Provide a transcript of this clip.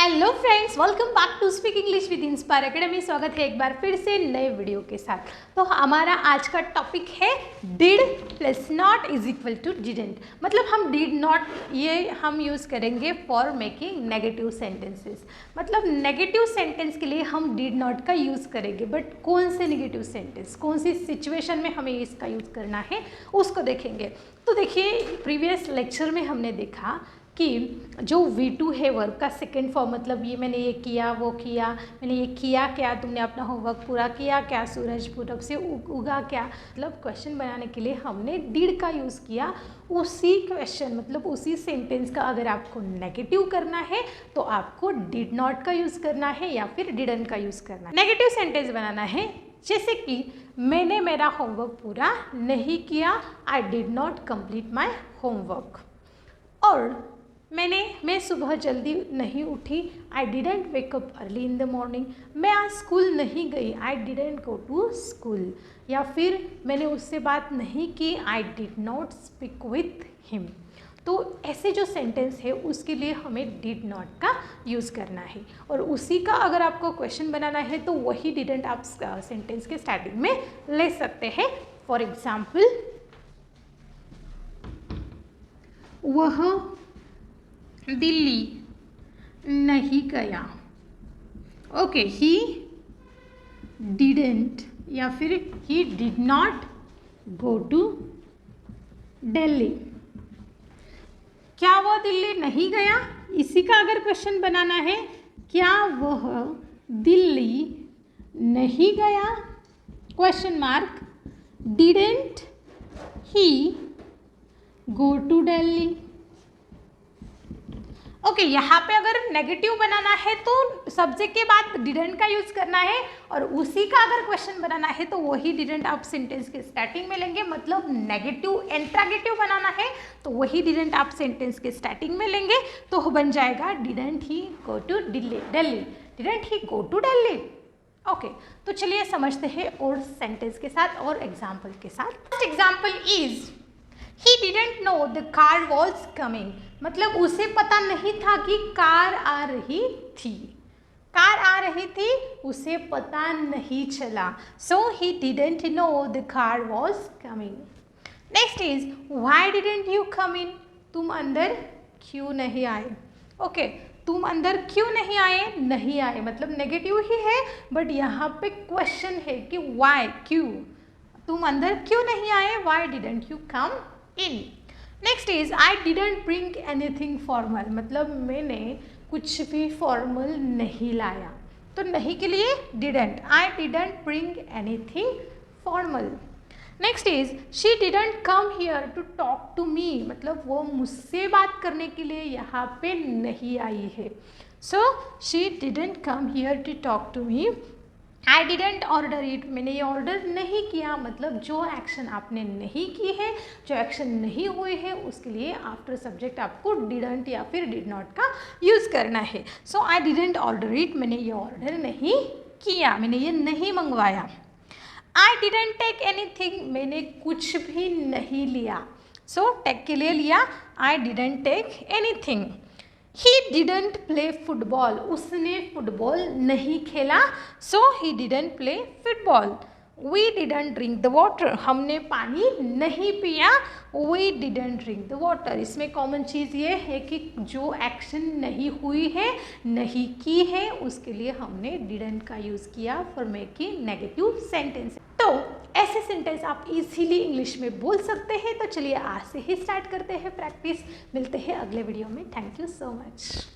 Hello friends, welcome back to speak English with Inspire Academy. स्वागत है एक बार फिर से नए वीडियो के साथ। तो हमारा आज का टॉपिक है did plus not is equal to didn't. मतलब हम डिड नॉट ये हम यूज़ करेंगे फॉर मेकिंग नेगेटिव सेंटेंसेस। मतलब नेगेटिव सेंटेंस के लिए हम डिड नॉट का यूज़ करेंगे, बट कौन से नेगेटिव सेंटेंस, कौन सी सिचुएशन में हमें इसका यूज़ करना है उसको देखेंगे। तो देखिए, प्रीवियस लेक्चर में हमने देखा कि जो V2 है वर्ब का सेकेंड फॉर्म, मतलब ये मैंने ये किया, वो किया, मैंने ये किया क्या, तुमने अपना होमवर्क पूरा किया क्या, सूरज पूरब से उगा क्या, मतलब क्वेश्चन बनाने के लिए हमने डिड का यूज़ किया। उसी क्वेश्चन मतलब उसी सेंटेंस का अगर आपको नेगेटिव करना है तो आपको डिड नॉट का यूज़ करना है या फिर डिडंट का यूज़ करना है। नेगेटिव सेंटेंस बनाना है, जैसे कि मैंने मेरा होमवर्क पूरा नहीं किया, I did not complete my homework. और मैं सुबह जल्दी नहीं उठी, I didn't wake up early in the morning. मैं आज स्कूल नहीं गई, I didn't go to school. या फिर मैंने उससे बात नहीं की, I did not speak with him. तो ऐसे जो सेंटेंस है उसके लिए हमें डिड नॉट का यूज़ करना है। और उसी का अगर आपको क्वेश्चन बनाना है तो वही डिडेंट आप सेंटेंस के स्टार्टिंग में ले सकते हैं। फॉर एग्जाम्पल, वह दिल्ली नहीं गया। ओके, ही डिडेंट या फिर he did not go to Delhi. क्या वह दिल्ली नहीं गया, इसी का अगर क्वेश्चन बनाना है, क्या वह दिल्ली नहीं गया, question mark, didn't he go to Delhi. Okay, यहाँ पे अगर नेगेटिव बनाना है तो सब्जेक्ट के बाद डिडंट का यूज करना है, और उसी का अगर क्वेश्चन बनाना है तो वही डिडंट आप सेंटेंस के स्टार्टिंग में लेंगे। मतलब नेगेटिव इंट्रागेटिव बनाना है तो वही डिडंट आप सेंटेंस के स्टार्टिंग में लेंगे, तो बन जाएगा didn't he go to Delhi, didn't he go to Delhi. Okay, तो चलिए समझते हैं और सेंटेंस के साथ और एग्जाम्पल के साथ। First example is, He didn't know the car was coming। मतलब उसे पता नहीं था कि कार आ रही थी। कार आ रही थी, उसे पता नहीं चला। So he didn't know the car was coming। Next is, why didn't you come in? तुम अंदर क्यों नहीं आए। ओके, तुम अंदर क्यों नहीं आए, नहीं आए मतलब नेगेटिव ही है, बट यहाँ पे क्वेश्चन है कि why, क्यों, तुम अंदर क्यों नहीं आए, why didn't you come in। Next is, I didn't bring anything formal. मतलब मैंने कुछ भी फॉर्मल नहीं लाया, तो नहीं के लिए didn't, I didn't bring anything formal. Next is, she didn't come here to talk to me. मतलब वो मुझसे बात करने के लिए यहाँ पे नहीं आई है। So she didn't come here to talk to me. I didn't order it, मैंने ये ऑर्डर नहीं किया। मतलब जो एक्शन आपने नहीं की है, जो एक्शन नहीं हुए हैं, उसके लिए आफ्टर सब्जेक्ट आपको डिडेंट या फिर डिड नॉट का यूज़ करना है। सो आई डिडेंट ऑर्डर इट, मैंने ये ऑर्डर नहीं किया, मैंने ये नहीं मंगवाया। आई डिडेंट टेक एनीथिंग, मैंने कुछ भी नहीं लिया। सो टेक के लिए लिया, I didn't take anything. He didn't play football, उसने फुटबॉल नहीं खेला। So he didn't play football। We didn't drink the water, हमने पानी नहीं पिया। We didn't drink the water। इसमें कॉमन चीज़ ये है कि जो एक्शन नहीं हुई है, नहीं की है, उसके लिए हमने didn't का यूज़ किया फॉर मेकिंग नेगेटिव सेंटेंस। तो ऐसे सेंटेंस आप इजीली इंग्लिश में बोल सकते हैं। तो चलिए आज से ही स्टार्ट करते हैं प्रैक्टिस। मिलते हैं अगले वीडियो में। Thank you so much.